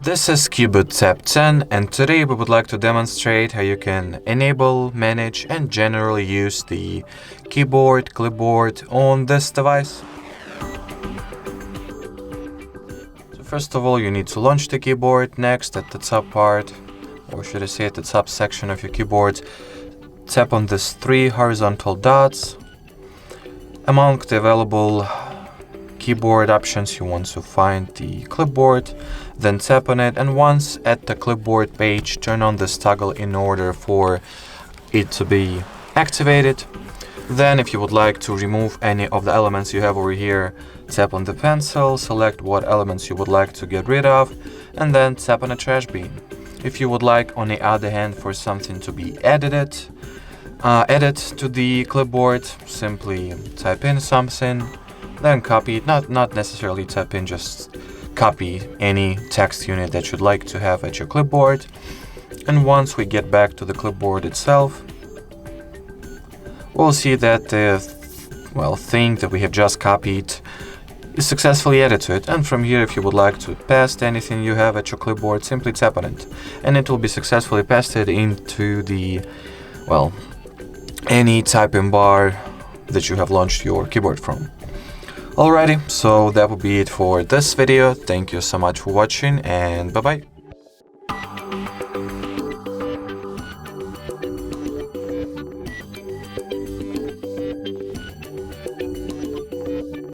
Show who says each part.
Speaker 1: This is CUBOT Tab 10, and today we would like to demonstrate how you can enable, manage and generally use the keyboard, clipboard on this device. So first of all, you need to launch the keyboard. Next, at the top part, or should I say at the top section of your keyboard, tap on these three horizontal dots. Among the available keyboard options, you want to find the clipboard, then tap on it, and once at the clipboard page, turn on this toggle in order for it to be activated. Then if you would like to remove any of the elements you have over here, tap on the pencil, select what elements you would like to get rid of, and then tap on a trash bin. If you would like, on the other hand, for something to be added to the clipboard, simply type in something, then copy it, not necessarily type in, just copy any text unit that you'd like to have at your clipboard. And once we get back to the clipboard itself, we'll see that the thing that we have just copied is successfully added to it. And from here, if you would like to paste anything you have at your clipboard, simply tap on it, and it will be successfully pasted into the, any typing bar that you have launched your keyboard from. Alrighty, so that would be it for this video. Thank you so much for watching, and bye-bye.